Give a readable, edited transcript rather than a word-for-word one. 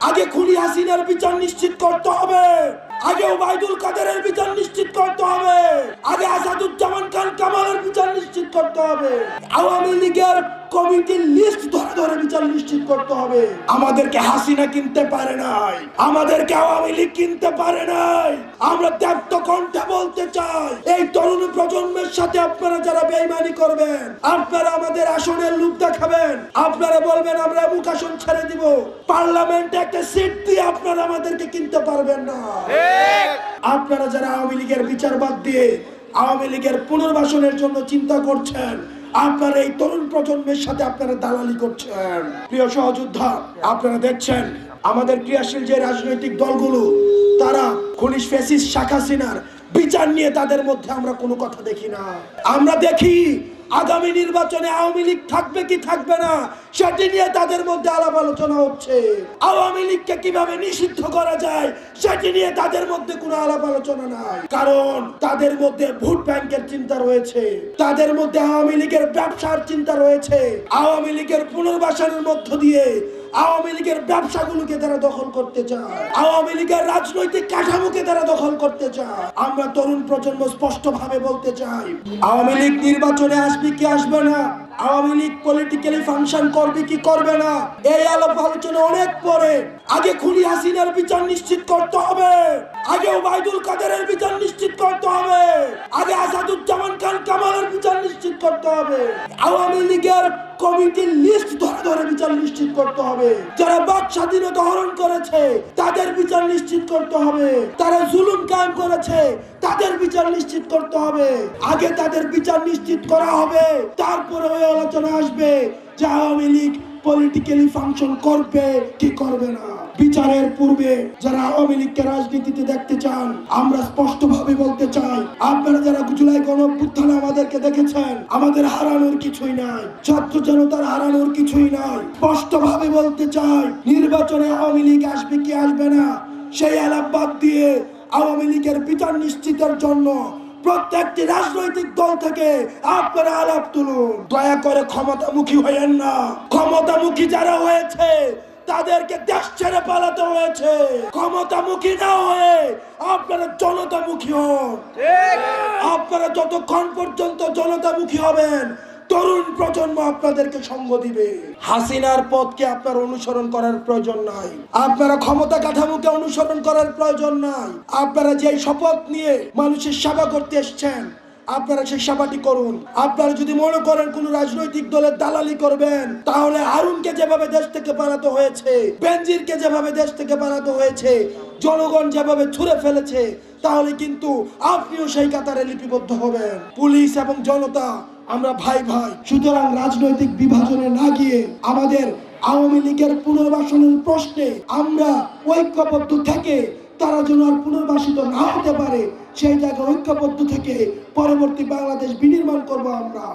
আগে খুনি হাসিনার বিচার নিশ্চিত করতে হবে, আগে ওবায়দুল কাদেরের বিচার নিশ্চিত করতে হবে, আগে আসাদুজ্জামান খান কামালের বিচার নিশ্চিত করতে হবে, আওয়ামী লীগের কমিটির লিস্ট ধরে ধরে বিচার নিশ্চিত করতে হবে। আমাদেরকে হাসিনা কিনতে পারে নাই, আমাদেরকে আওয়ামী লীগ কিনতে পারে নাই। আমরা ত্যাপ্ত কণ্ঠে বলতে চাই, এই তরুণ প্রজন্মের সাথে আপনারা যারা বেঈমানি করবেন, আপনারা আমাদের আসনের লোভ দেখাবেন, আপনারা বলবেন আমরা মুখ আসন ছেড়ে দিব, পার্লামেন্টে একটা সিট দিয়ে আপনারা আমাদেরকে কিনতে পারবেন না। আপনারা যারা আওয়ামী লীগের বিচার বাদ দিয়ে আওয়ামী লীগের পুনর্বাসনের জন্য চিন্তা করছেন, আপনারা এই তরুণ প্রজন্মের সাথে আপনারা দালালি করছেন। প্রিয় সহযোদ্ধা, আপনারা দেখছেন আমাদের ক্রিয়াশীল যে রাজনৈতিক দলগুলো, তারা খুনি ফ্যাসিস্ট শেখ হাসিনার বিচার নিয়ে তাদের মধ্যে আমরা কোনো কথা দেখি না। আমরা দেখি আগামী নির্বাচনে আওয়ামী লীগ থাকবে কি থাকবে না সেটি নিয়ে তাদের মধ্যে আলাপ আলোচনা হচ্ছে। আওয়ামী লীগকে কিভাবে নিষিদ্ধ করা যায় সেটি নিয়ে তাদের মধ্যে কোনো আলাপ আলোচনা নাই, কারণ তাদের মধ্যে ভোট ব্যাংকের চিন্তা রয়েছে, তাদের মধ্যে আওয়ামী লীগের ব্যবসার চিন্তা রয়েছে। আওয়ামী লীগের পুনর্বাসনের মধ্য দিয়ে আওয়ামী লীগের ব্যবসাগুলোকে তারা দখল করতে চায়, আওয়ামী লীগের রাজনৈতিক কাঠামোকে তারা দখল করতে চায়। আমরা তরুণ প্রজন্ম স্পষ্ট ভাবে বলতে চাই, আওয়ামী লীগ নির্বাচনে আসবে কি আসবে না, আওয়ামী লীগ পলিটিক্যালি ফাংশন করবে কি করবে না, এই আলাপ আলোচনা অনেক পরে। আগে খুনি হাসিনার বিচার নিশ্চিত করতে হবে, আগে ওবায়দুল কাদেরের বিচার নিশ্চিত করতে হবে, আগে আসাদুজ্জামান খান কামালের বিচার নিশ্চিত করতে হবে, আওয়ামী লীগের কমিটির লিস্ট ধরে ধরে বিচার নিশ্চিত করতে হবে। যারা বাক স্বাধীনতা হরণ করেছে তাদের বিচার নিশ্চিত করতে হবে, তারা জুলুম কায়েম করেছে তাদের বিচার নিশ্চিত করতে হবে। আগে তাদের বিচার নিশ্চিত করা হবে, তারপরে ওই আলোচনা আসবে যে আওয়ামী লীগ পলিটিক্যালি ফাংশন করবে কি করবে না। বিচারের পূর্বে যারা আওয়ামী লীগকে রাজনীতিতে দেখতে চান, আমরা স্পষ্ট ভাবে বলতে চাই, আপনারা যারা জুলাই গণঅভ্যুত্থানে আমাদেরকে দেখেছেন, আমাদের হারানোর কিছুই নাই, ছাত্র জনতার হারানোর কিছুই নাই। স্পষ্ট ভাবে বলতে চাই, নির্বাচনে আওয়ামী লীগ আসবে কি আসবে না সেই আলাপ বাদ দিয়ে আওয়ামী লীগের বিচার নিশ্চিতের জন্য প্রত্যেকটি রাজনৈতিক দল থেকে আপনারা আলাপ তুলুন। দয়া করে ক্ষমতামুখী হয়েন না, ক্ষমতামুখী যারা হয়েছে তাদেরকে দেশ ছেড়ে পালাতে হয়েছে। ক্ষমতামুখী না হয়ে আপনারা জনতামুখী হন। আপনারা যতক্ষণ পর্যন্ত জনতামুখী হবেন, তরুণ প্রজন্ম আপনাদেরকে সঙ্গ দিবে। হাসিনার পথকে আপনার অনুসরণ করার প্রয়োজন নাই, আপনারা ক্ষমতা কাঠামোকে অনুসরণ করার প্রয়োজন নাই। আপনারা যে শপথ নিয়ে মানুষের সেবা করতে এসেছেন, আপনারা সেই সেবাটি করুন। আপনারা যদি মনে করেন কোন রাজনৈতিক দলের দালালি করবেন, তাহলে হারুনকে যেভাবে দেশ থেকে পালাতে হয়েছে, বেনজিরকে যেভাবে দেশ থেকে পালাতে হয়েছে, জনগণ যেভাবে ছুঁড়ে ফেলেছে, তাহলে কিন্তু আপনিও সেই কাতারে লিপিবদ্ধ হবেন। পুলিশ এবং জনতা আমরা ভাই ভাই, সুতরাং রাজনৈতিক বিভাজনে না গিয়ে আমাদের আওয়ামী লীগের পুনর্বাসনের প্রশ্নে আমরা ঐক্যবদ্ধ থেকে তারা যেন আর পুনর্বাসিত না হতে পারে সেই জায়গায় ঐক্যবদ্ধ থেকে পরবর্তী বাংলাদেশ বিনির্মাণ করবো আমরা।